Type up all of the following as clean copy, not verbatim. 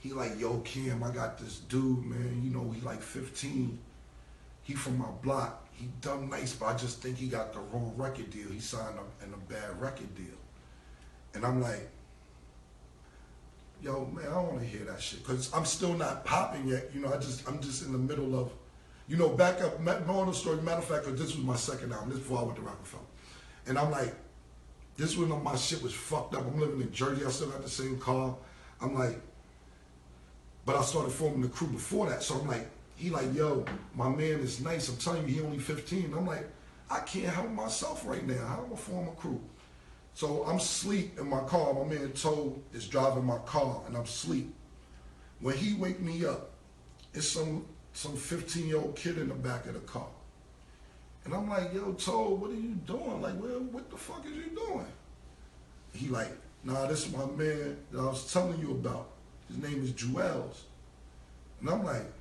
He like, yo, Cam, I got this dude, man. You know, he like 15. He from my block. He dumb nice, but I just think he got the wrong record deal. He signed up in a bad record deal. And I'm like, yo, man, I don't want to hear that shit. Because I'm still not popping yet. You know, I'm just in the middle of, you know, back up, moral story. Matter of fact, this was my second album. This before I went to Rockefeller. And I'm like, this when my shit was fucked up. I'm living in Jersey. I still got the same car. I'm like, but I started forming the crew before that. So I'm like, he like, yo, my man is nice. I'm telling you, he only 15. I'm like, I can't help myself right now. How am I form a crew? So I'm asleep in my car. My man Toe is driving my car, and I'm asleep. When he wake me up, it's some 15-year-old kid in the back of the car. And I'm like, yo, Toe, what are you doing? Like, well, what the fuck is you doing? He like, nah, this is my man that I was telling you about. His name is Juelz. And I'm like,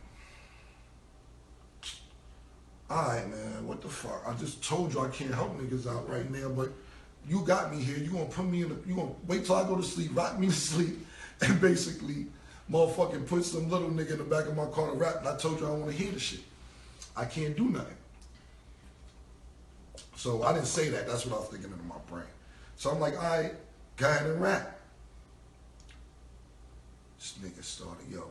all right, man, what the fuck? I just told you I can't help niggas out right now, but you got me here. You gonna put me in you gonna wait till I go to sleep, rock me to sleep, and basically motherfucking put some little nigga in the back of my car to rap, and I told you I don't want to hear the shit. I can't do nothing. So I didn't say that. That's what I was thinking in my brain. So I'm like, all right, go ahead and rap. This nigga started, yo,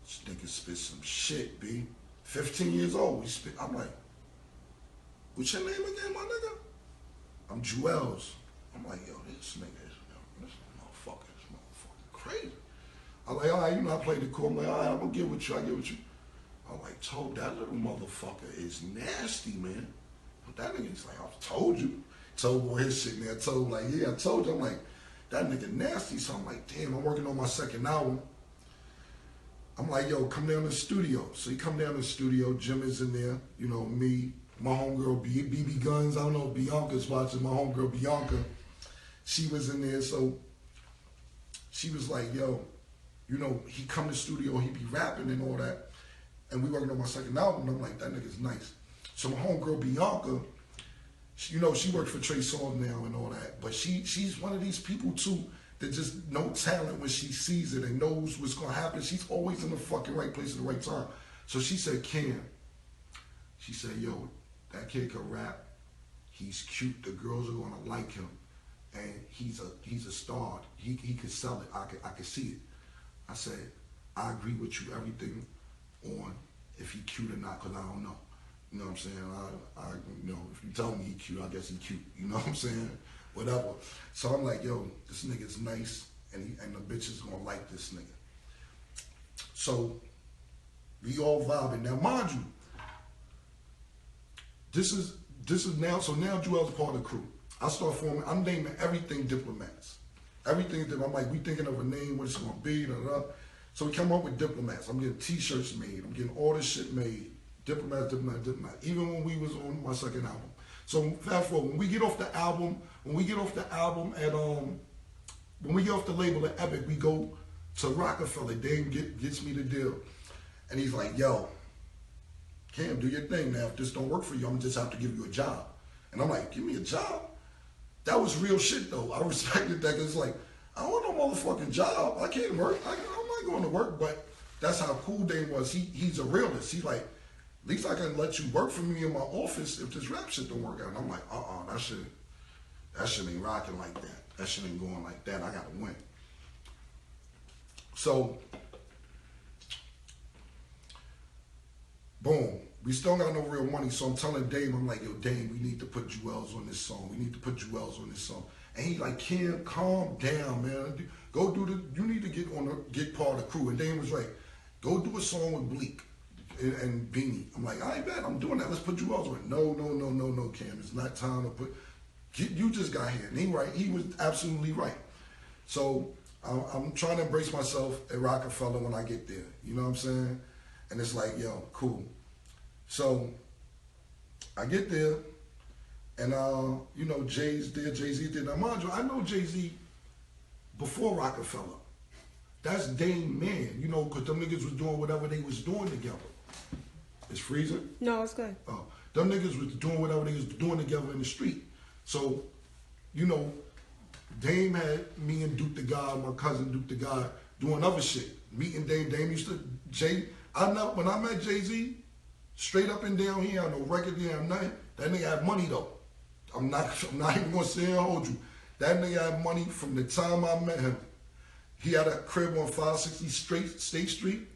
this nigga spit some shit, B. 15 years old, we spit. I'm like, what's your name again, my nigga? I'm Juelz. I'm like, yo, this motherfucker crazy. I'm like, all right, you know, I played the cool. I'm like, all right, I'm gonna get with you, I get with you. I'm like, told that little motherfucker is nasty, man. But that nigga's like, I told you. Told boy his shit, man. Told like, yeah, I told you. I'm like, that nigga nasty. So I'm like, damn, I'm working on my second album. I'm like, yo, come down to the studio. So he come down to the studio, Jim is in there, you know, me, my homegirl, BB Guns, I don't know if Bianca's watching, my homegirl Bianca, she was in there, so she was like, yo, you know, he come to the studio, he be rapping and all that, and we working on my second album, and I'm like, that nigga's nice. So my homegirl Bianca, she, you know, she works for Trey Songz now and all that, but she's one of these people too, that just no talent when she sees it and knows what's gonna happen. She's always in the fucking right place at the right time. So she said, Cam, she said, yo, that kid can rap. He's cute. The girls are gonna like him, and he's a star. He could sell it. I could see it. I said, I agree with you. Everything on if he cute or not, cause I don't know. You know what I'm saying? I you know, if you tell me he cute, I guess he cute. You know what I'm saying? Whatever. So I'm like, yo, this nigga's nice, and the bitch is gonna like this nigga. So we all vibing. Now, mind you, this is now. So now Juelz part of the crew. I start forming. I'm naming everything Diplomats. Everything that I'm like, we thinking of a name, what it's gonna be. Da, da, da. So we come up with Diplomats. I'm getting T-shirts made. I'm getting all this shit made. Diplomats. Even when we was on my second album. So fast forward, when we get off the album at when we get off the label at Epic, we go to Rockefeller. Dave gets me the deal, and he's like, "Yo, Cam, do your thing now. If this don't work for you, I'm gonna just have to give you a job." And I'm like, "Give me a job?" That was real shit though. I respected that because it's like, I don't want no motherfucking job. I can't work. I'm not going to work. But that's how cool Dave was. He's a realist. He's like, at least I can let you work for me in my office if this rap shit don't work out. And I'm like, that shit ain't rocking like that. That shit ain't going like that. I gotta win. So, boom. We still got no real money, so I'm telling Dave, I'm like, yo, Dave, we need to put Juelz on this song. We need to put Juelz on this song. And he like, Cam, calm down, man. Go do you need to get part of the crew. And Dave was like, go do a song with Bleak and Beanie. I'm like, I bet I'm doing that. Let's put Juelz on it. No, Cam. It's not time to put. You just got here. And he right. He was absolutely right. So I'm trying to embrace myself at Rockefeller when I get there. You know what I'm saying? And it's like, yo, cool. So I get there, and you know, Jay's there, Jay-Z there. Now, mind you, I know Jay-Z before Rockefeller. That's Dame man, you know, because them niggas was doing whatever they was doing together. It's freezing? No, it's good. Oh, them niggas was doing whatever they was doing together in the street. So, you know, Dame had me and Duke the God, my cousin Duke the God, doing other shit. Meeting Dame. Dame used to, when I met Jay-Z, straight up and down here, on no record deal, I'm nothing. That nigga had money though. I'm not even gonna sit here and hold you. That nigga had money from the time I met him. He had a crib on 560 State Street.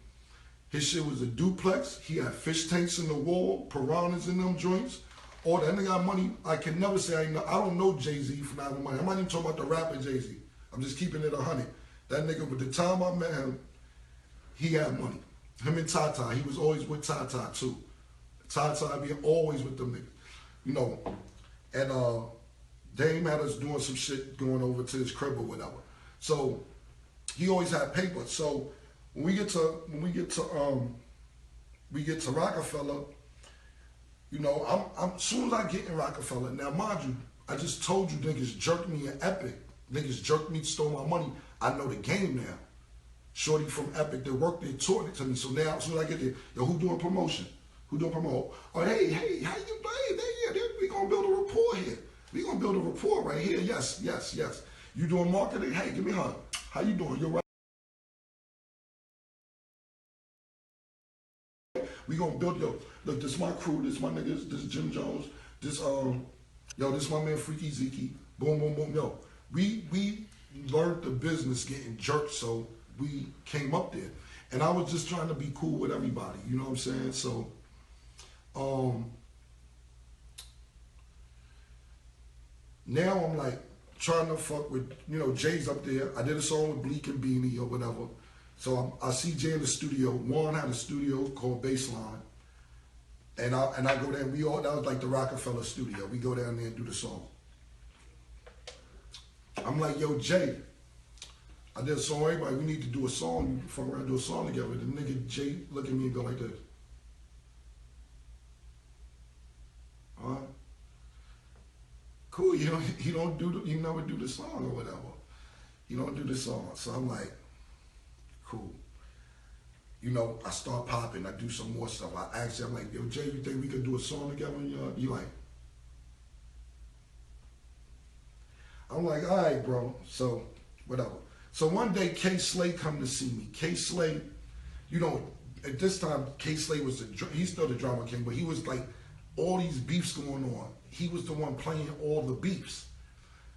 His shit was a duplex. He had fish tanks in the wall, piranhas in them joints. All that nigga got money. I can never say I don't know Jay-Z for not having money. I'm not even talking about the rapper Jay-Z. I'm just keeping it 100. That nigga, with the time I met him, he had money. Him and Tata, he was always with Tata too. Tata be always with them niggas. You know, and Dame had us doing some shit going over to his crib or whatever. So he always had paper. So when we get to Rockefeller, you know, I'm soon as I get in Rockefeller, now mind you, I just told you niggas jerked me in Epic. Niggas jerked me, stole my money. I know the game now. Shorty from Epic that worked there taught it to me. So now as soon as I get there, yo, who doing promotion? Who doing promote? Oh, hey, how you doing? Yeah, we gonna build a rapport here. We gonna build a rapport right here. Yes. You doing marketing? Hey, give me a hug. How you doing? You're right. We gonna build, yo, look, this my crew, this my niggas, this Jim Jones, this this my man Freaky Zeke. Boom, boom, boom. Yo, we learned the business getting jerked, so we came up there. And I was just trying to be cool with everybody, you know what I'm saying? So now I'm like trying to fuck with, you know, Jay's up there. I did a song with Bleak and Beanie or whatever. So I see Jay in the studio. Juan had a studio called Baseline. And I go there and that was like the Rockefeller studio. We go down there and do the song. I'm like, yo, Jay, I did a song, everybody, we need to do a song. You fuck around and do a song together. The nigga Jay look at me and go like this. Huh? Cool, you never do the song or whatever. You don't do the song. So I'm like, cool. You know, I start popping, I do some more stuff. I ask you, I'm like, yo, Jay, you think we could do a song together? And you like, I'm like, all right, bro. So, whatever. So one day, K Slay come to see me. K Slay, you know, at this time, K Slay was he's still the drama king, but he was like, all these beefs going on. He was the one playing all the beefs.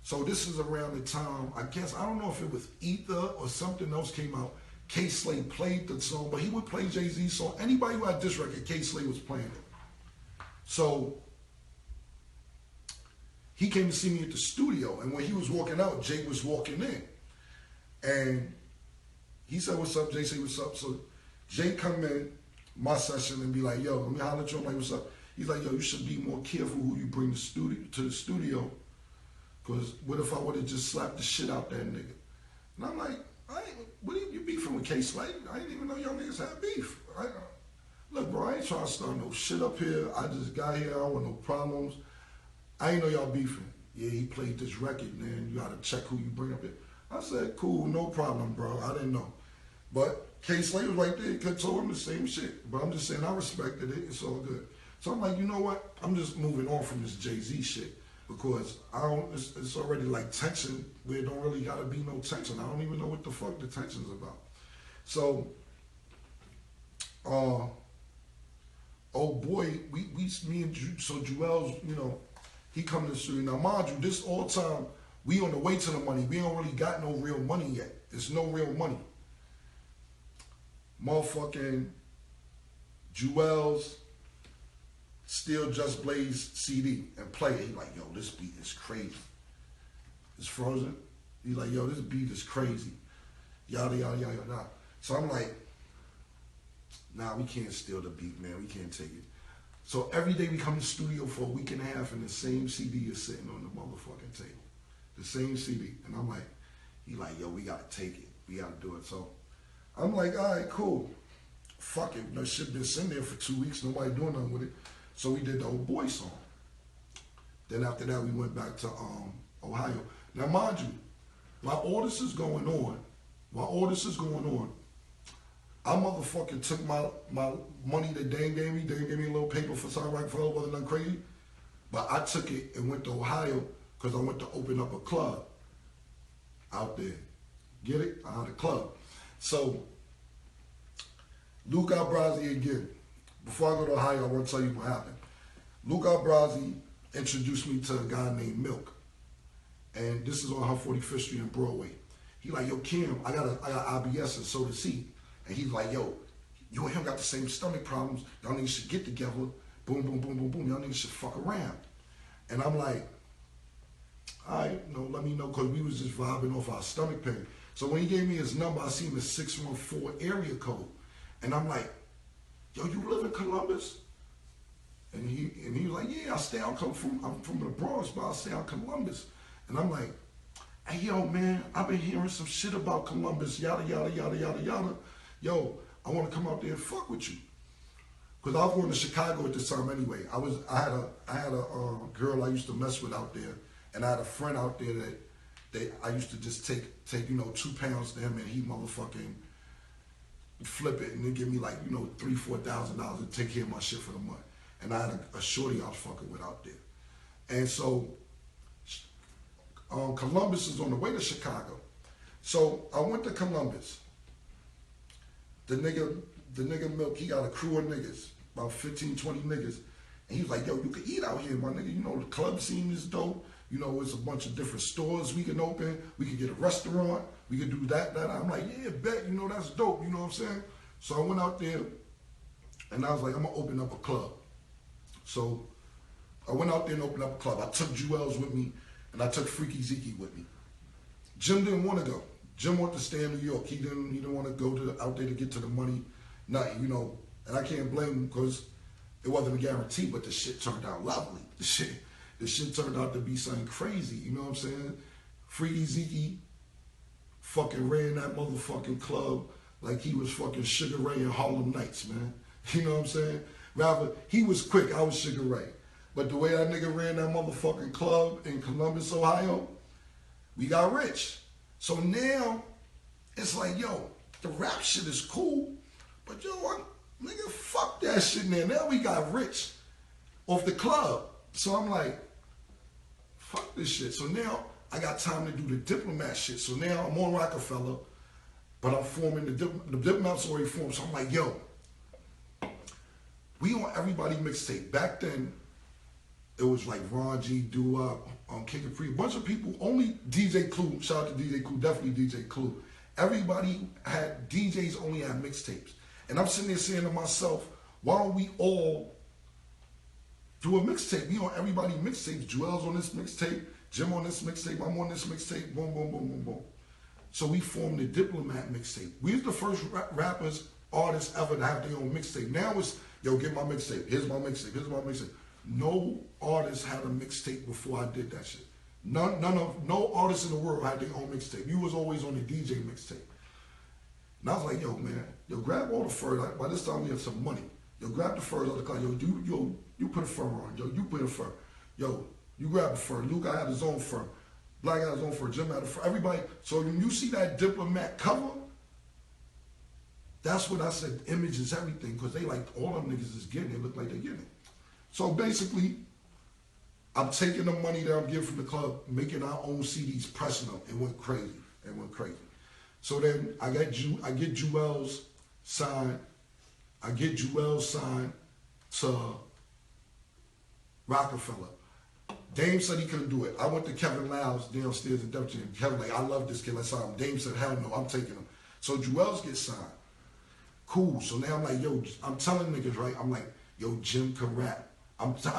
So this is around the time, I guess, I don't know if it was Ether or something else came out. K Slay played the song, but he would play Jay-Z's song. Anybody who had this record, K Slay was playing it. So he came to see me at the studio, and when he was walking out, Jay was walking in. And he said, what's up? Jay said, what's up? So Jay come in my session and be like, yo, let me holler at you. I'm like, what's up? He's like, yo, you should be more careful who you bring to the studio, because what if I would have just slapped the shit out that nigga? And I'm like, what are you beefing with K Slay? I didn't even know y'all niggas had beef. Look, bro, I ain't trying to start no shit up here. I just got here. I don't want no problems. I ain't know y'all beefing. Yeah, he played this record, man. You gotta check who you bring up here. I said, cool, no problem, bro. I didn't know. But K Slay was right there. He could told him the same shit. But I'm just saying, I respected it. It's all good. So I'm like, you know what? I'm just moving on from this Jay-Z shit, because it's already like tension where it don't really gotta be no tension. I don't even know what the fuck the tension's about. So, oh boy, me and Juelz, you know, he come to the studio. Now, mind you, this all time, we on the way to the money. We don't really got no real money yet. There's no real money. Motherfucking Juelz steal Just Blaze CD and play it. He like, yo, this beat is crazy. It's frozen. He like, yo, this beat is crazy. Yada, yada, yada, yada. So I'm like, nah, we can't steal the beat, man. We can't take it. So every day we come to the studio for a week and a half, and the same CD is sitting on the motherfucking table. The same CD. And I'm like, he like, yo, we gotta take it. We gotta do it. So I'm like, all right, cool. Fuck it. No shit been sitting there for 2 weeks. Nobody doing nothing with it. So we did the old boy song. Then after that, we went back to Ohio. Now, mind you, while all this is going on, I motherfucking took my money that Dane gave me. Dane gave me a little paper for South Rockefeller, wasn't nothing crazy. But I took it and went to Ohio because I went to open up a club. out there. Get it? The club. So, Luke Albrazi again. Before I go to Ohio, I want to tell you what happened. Luke Albrazi introduced me to a guy named Milk. And this is on 145th Street and Broadway. He like, yo, Kim, I got IBS and so does he. And he's like, yo, you and him got the same stomach problems. Y'all niggas should get together. Boom, boom, boom, boom, boom. Y'all niggas should fuck around. And I'm like, all right, let me know, because we was just vibing off our stomach pain. So when he gave me his number, I seen the 614 area code. And I'm like, yo, you live in Columbus? And he was like, yeah, I'm from the Bronx, but I stay out Columbus. And I'm like, hey, yo, man, I've been hearing some shit about Columbus, yada, yada, yada, yada, yada. Yo, I want to come out there and fuck with you. Because I was going to Chicago at this time anyway. I had a girl I used to mess with out there, and I had a friend out there that I used to just take 2 pounds to him, and he motherfucking flip it and then give me like $3,000-$4,000 to take care of my shit for the month. And I had a shorty I was fucking with out there, and so Columbus is on the way to Chicago. So I went to Columbus. The nigga Milk, he got a crew of niggas, about 15, 20 niggas. And he was like, yo, you can eat out here, my nigga. The club scene is dope. It's a bunch of different stores we can open. We can get a restaurant. We can do that. I'm like, yeah, bet, that's dope. You know what I'm saying? So I went out there, and I was like, I'm going to open up a club. So I went out there and opened up a club. I took Juelz with me, and I took Freaky Zeke with me. Jim didn't want to go. Jim wanted to stay in New York. He didn't want to go out there to get to the money, nothing, And I can't blame him because it wasn't a guarantee, but the shit turned out lovely. The shit turned out to be something crazy, you know what I'm saying? Freaky Zeke fucking ran that motherfucking club like he was fucking Sugar Ray in Harlem Nights, man. You know what I'm saying? Rather, he was quick, I was Sugar Ray. But the way that nigga ran that motherfucking club in Columbus, Ohio, we got rich. So now, it's like, yo, the rap shit is cool, but yo, nigga, fuck that shit, man. Now we got rich off the club. So I'm like, fuck this shit. So now I got time to do the Diplomat shit. So now I'm on Rockefeller, but I'm forming the Diplomat's already formed. So I'm like, yo, we on Everybody mixtape. Back then, it was like Ron G, Doo-Wop, King Capri, a bunch of people, only DJ Clue, shout out to DJ Clue, definitely DJ Clue. Everybody had, DJs only had mixtapes. And I'm sitting there saying to myself, why don't we all do a mixtape? We on Everybody mixtapes, Juelz on this mixtape, Jim on this mixtape, I'm on this mixtape, boom, boom, boom, boom, boom. So we formed the Diplomat mixtape. We was the first rappers, artists ever to have their own mixtape. Now it's, yo, get my mixtape, here's my mixtape, here's my mixtape. No artist had a mixtape before I did that shit. No artists in the world had their own mixtape. You was always on the DJ mixtape. And I was like, yo, man, yo, grab all the furs. By this time we have some money. Yo, grab the furs out the car. Yo, you put a fur on. Yo, you put a fur. Yo, you grab the fur. Luke had his own fur. Black had his own fur. Jim had a fur. Everybody. So when you see that Diplomat cover, that's what I said. Image is everything, because they like all them niggas is getting it. Look like they're getting it. So basically, I'm taking the money that I'm getting from the club, making our own CDs, pressing them. It went crazy. It went crazy. So then I get Juelz signed. I get Juelz signed to Rockefeller. Dame said he couldn't do it. I went to Kevin Lyles downstairs in Dipset. Kevin like, I love this kid. Let's sign him. Dame said, hell no, I'm taking him. So Juelz gets signed. Cool. So now I'm like, yo, I'm telling niggas, right? I'm like, yo, Jim can rap.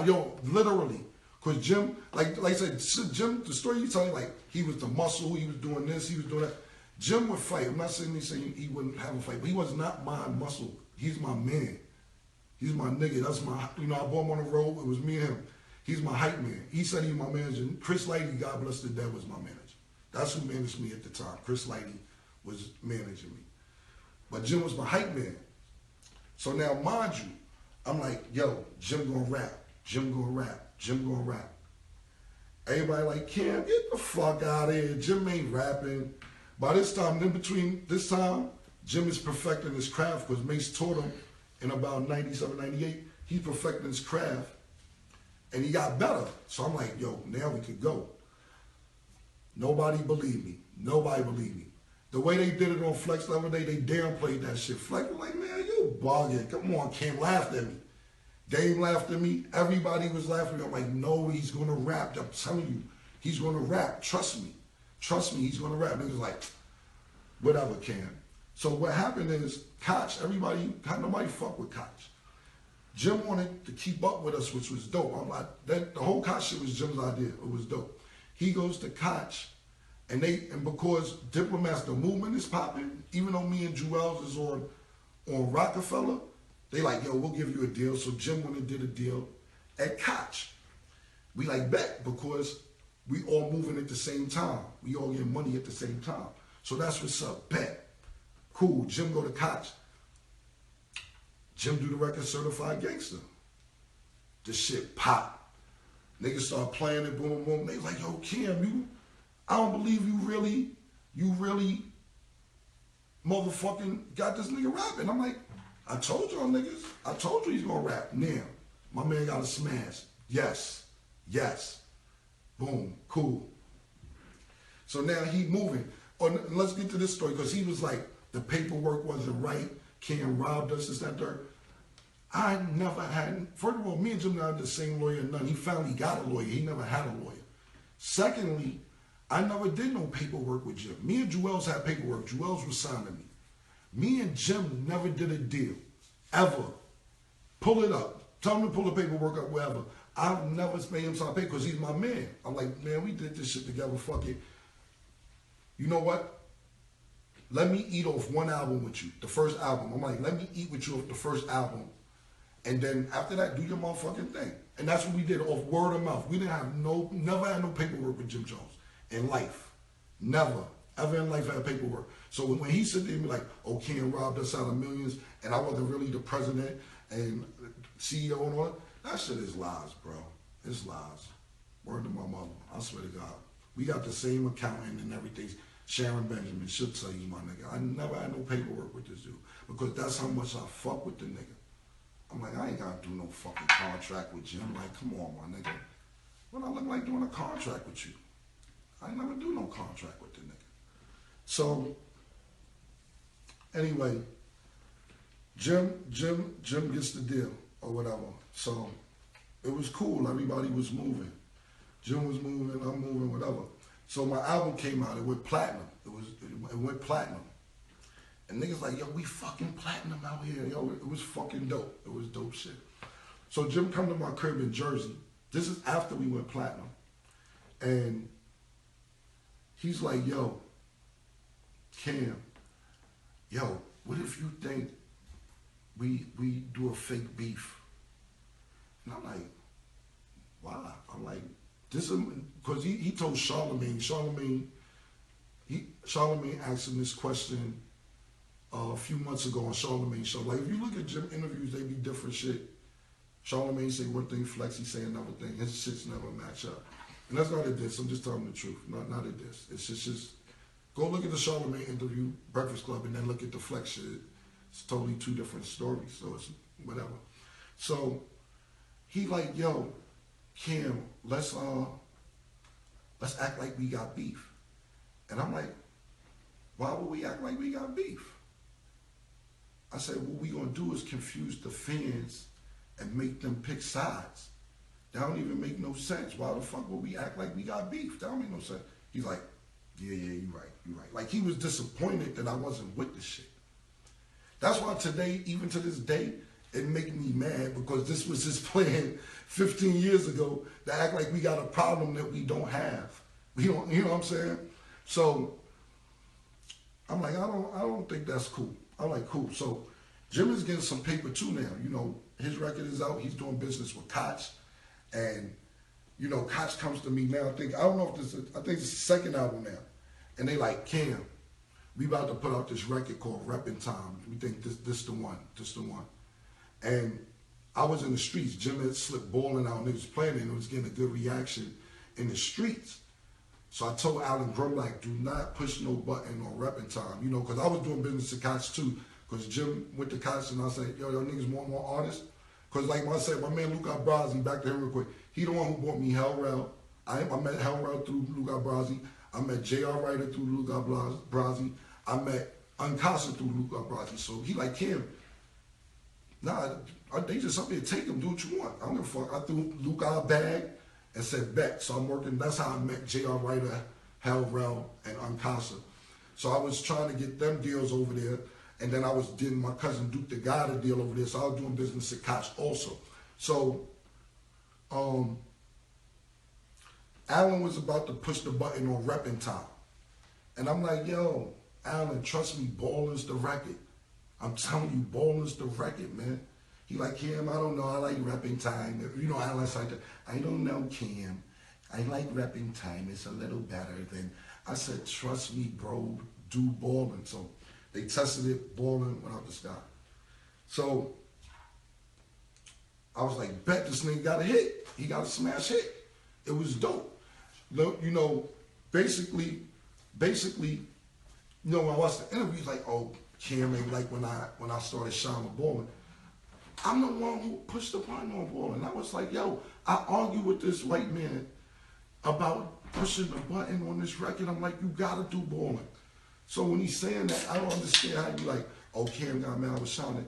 Yo, literally. Because Jim, like I said, Jim, the story you tell me, like, he was the muscle, he was doing this, he was doing that. Jim would fight. I'm not saying he wouldn't have a fight, but he was not my muscle. He's my man. He's my nigga. That's my, I brought him on the road. It was me and him. He's my hype man. He said he's my manager. Chris Lighty, God bless the dead, was my manager. That's who managed me at the time. Chris Lighty was managing me. But Jim was my hype man. So now, mind you, I'm like, yo, Jim gonna rap. Jim gonna rap. Jim gonna rap. Everybody like, Cam, get the fuck out of here. Jim ain't rapping. By this time, in between this time, Jim is perfecting his craft because Mace taught him in about 97, 98. He's perfecting his craft and he got better. So I'm like, yo, now we can go. Nobody believed me. Nobody believed me. The way they did it on Flex the other day, they downplayed that shit. Flex was like, man, you bugging. Come on, Cam laughed at me. Dame laughed at me. Everybody was laughing at me. I'm like, no, he's going to rap. I'm telling you, he's going to rap. Trust me. Trust me, he's going to rap. Niggas like, whatever, Cam. So what happened is, Koch, nobody fuck with Koch. Jim wanted to keep up with us, which was dope. I'm like, the whole Koch shit was Jim's idea. It was dope. He goes to Koch, and because Diplomats, the movement is popping, even though me and Juelz is on Rockefeller, they like, yo, we'll give you a deal. So Jim went and did a deal at Koch. We like bet because we all moving at the same time. We all getting money at the same time. So that's what's up, bet. Cool, Jim go to Koch. Jim do the record Certified Gangster. The shit pop. Niggas start playing it, boom, boom. They like, yo, Cam, I don't believe you really motherfucking got this nigga rapping. I'm like, I told y'all niggas. I told you he's gonna rap. Now, my man got a smash. Yes. Boom, cool. So now he moving. Let's get to this story, because he was like, the paperwork wasn't right. Cam robbed us, this, that, third. I never had, first of all, me and Jim not had the same lawyer, none. He finally got a lawyer. He never had a lawyer. Secondly, I never did no paperwork with Jim. Me and Juelz had paperwork. Juelz was signing me. Me and Jim never did a deal, ever. Pull it up. Tell him to pull the paperwork up wherever. I've never made him sign paper because he's my man. I'm like, man, we did this shit together, fuck it. You know what? Let me eat off one album with you, the first album. I'm like, let me eat with you off the first album. And then after that, do your motherfucking thing. And that's what we did, off word of mouth. We didn't have never had no paperwork with Jim Jones in life. Never, ever in life had paperwork. So when he said to me like, oh, Ken robbed us out of millions, and I wasn't really the president and CEO and all that shit is lies, bro. It's lies. Word to my mother. I swear to God. We got the same accountant and everything. Sharon Benjamin should tell you, my nigga. I never had no paperwork with this dude because that's how much I fuck with the nigga. I'm like, I ain't got to do no fucking contract with Jim. Like, come on, my nigga. What I look like doing a contract with you? I ain't never do no contract with the nigga. So, anyway, Jim gets the deal or whatever. So, it was cool. Everybody was moving. Jim was moving, I'm moving, whatever. So my album came out. It went platinum. It went platinum. And niggas like, yo, we fucking platinum out here. Yo, it was fucking dope. It was dope shit. So Jim come to my crib in Jersey. This is after we went platinum. And he's like, yo, Cam, yo, what if you think we do a fake beef? And I'm like, why? I'm like, this is, because he told Charlamagne asked him this question a few months ago on Charlamagne's show. Like, if you look at Jim interviews, they be different shit. Charlamagne say one thing, Flex, he say another thing. His shits never match up. And that's not a diss, I'm just telling the truth. Not a diss. It's just go look at the Charlamagne interview, Breakfast Club, and then look at the Flex shit. It's totally two different stories, so it's whatever. So he like, yo, Cam, let's act like we got beef. And I'm like, why would we act like we got beef? I said, what we gonna do is confuse the fans and make them pick sides. That don't even make no sense. Why the fuck would we act like we got beef? That don't make no sense. He's like, yeah, you right. Like, he was disappointed that I wasn't with the shit. That's why today, even to this day, it make me mad, because this was his plan 15 years ago to act like we got a problem that we don't have. You know what I'm saying? So I'm like, I don't think that's cool. I'm like, cool. So Jim is getting some paper too now. You know, his record is out. He's doing business with Koch. And, you know, Koch comes to me now. I don't know if this is, I think it's the second album now. And they like, Cam, we about to put out this record called Reppin' Time. We think this the one. And I was in the streets. Jim had slipped balling out, and they was playing it, and it was getting a good reaction in the streets. So I told Alan Grumlack, do not push no button on Reppin' Time, you know, because I was doing business at Koch too, because Jim went to Koch, and I said, yo, y'all niggas want more artists? Because like I said, my man Luca Brasi, back to him real quick, he the one who bought me Hell Rel. I met Hell Rel through Luca Brasi. I met J.R. Ryder through Luca Brasi. I met Uncasa through Luca Brasi. So he like, Cam, nah, they just up there, take him, do what you want. I don't give a fuck. I threw Luca a bag and said, bet. So I'm working, that's how I met J.R. Ryder, Hell Rel, and Uncasa. So I was trying to get them deals over there. And then I was getting my cousin Duke the God a deal over there. So I was doing business at Koch also. So Alan was about to push the button on Reppin' Time. And I'm like, yo, Alan, trust me, balling's the record. I'm telling you, balling's the record, man. He like, Cam, I don't know, I like Reppin' Time. You know, Alan's like, I don't know, Cam. I like Reppin' Time. It's a little better than, I said, trust me, bro, do balling. So they tested it, balling went out the sky. So I was like, bet this nigga got a hit. He got a smash hit. It was dope. You know, basically, you know, when I watched the interview, like, oh, Cam ain't like when I started shining balling. I'm the one who pushed the button on balling. I was like, yo, I argue with this white man about pushing the button on this record. I'm like, you gotta do balling. So when he's saying that, I don't understand how you like, oh, Cam got mad, I was shining.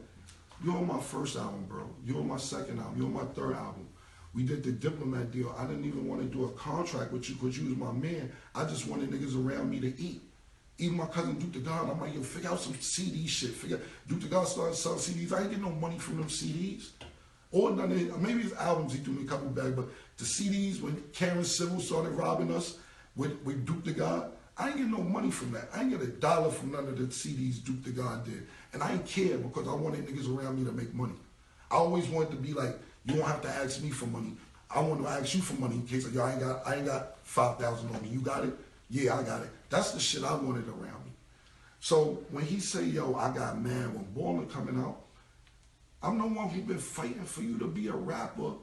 You're on my first album, bro. You're on my second album. You're on my third album. We did the Diplomat deal. I didn't even want to do a contract with you because you was my man. I just wanted niggas around me to eat. Even my cousin Duke the God, I'm like, yo, figure out some CD shit. Duke the God started selling CDs. I ain't get no money from them CDs. Or none of, maybe his albums, he threw me a couple bags, but the CDs, when Karen Civil started robbing us with Duke the God, I ain't get no money from that. I ain't get $1 from none of the CDs Duke the God did. And I ain't care because I wanted niggas around me to make money. I always wanted to be like, you don't have to ask me for money. I want to ask you for money in case like, yo, I ain't got 5,000 on me. You got it? Yeah, I got it. That's the shit I wanted around me. So when he say, yo, I got mad when Ballin' coming out, I'm the one who been fighting for you to be a rapper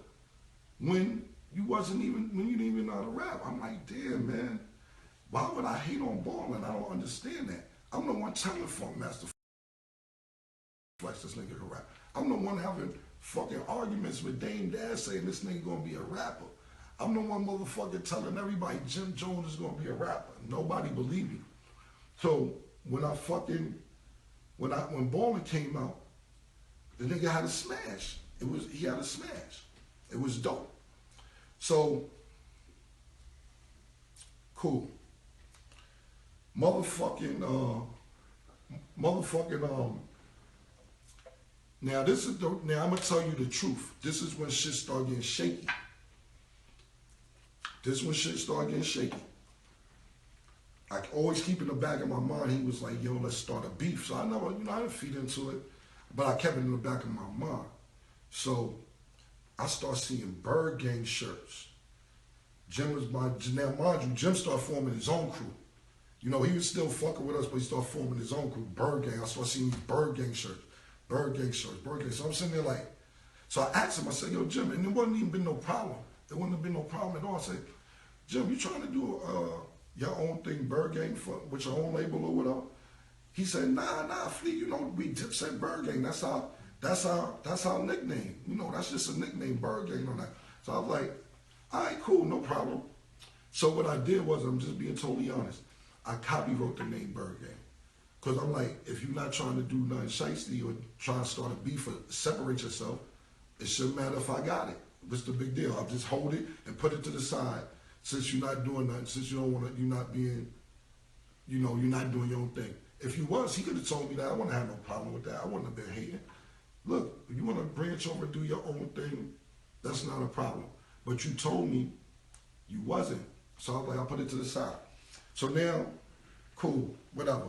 when you didn't even know how to rap. I'm like, damn, man, why would I hate on Ballin'? I don't understand that. I'm the one telling Funk Master Flex this nigga can rap. I'm the one having fucking arguments with Dame Dash saying this nigga gonna be a rapper. I'm the one motherfucker telling everybody Jim Jones is gonna be a rapper. Nobody believed me. So when Ballin' came out, the nigga had a smash. He had a smash. It was dope. So cool. Now I'm gonna tell you the truth. This is when shit started getting shaky. I always keep in the back of my mind, he was like, yo, let's start a beef. So I never, I didn't feed into it, but I kept it in the back of my mind. So I started seeing Byrd Gang shirts. Jim was now mind you, Jim started forming his own crew. He was still fucking with us, but he started forming his own crew, Byrd Gang. I started seeing these Byrd Gang shirts. So I'm sitting there like, so I asked him, I said, yo, Jim, and there wasn't even been no problem. There wouldn't have been no problem at all. I said, Jim, you trying to do your own thing, Byrd Gang, with your own label or whatever? He said, nah, Flea, we Dipset Byrd Gang. That's our nickname. That's just a nickname, Byrd Gang on that. So I was like, all right, cool, no problem. So what I did was, I'm just being totally honest, I copywrote the name Byrd Gang. Because I'm like, if you're not trying to do nothing shiesty or trying to start a beef or separate yourself, it shouldn't matter if I got it. What's the big deal? I'll just hold it and put it to the side. Since you're not doing nothing, since you don't want to, you're not being, you're not doing your own thing. If you was, he could have told me that. I wouldn't have no problem with that. I wouldn't have been hating. Look, if you want to branch over and do your own thing, that's not a problem. But you told me you wasn't. So I was like, I'll put it to the side. So now, cool, whatever.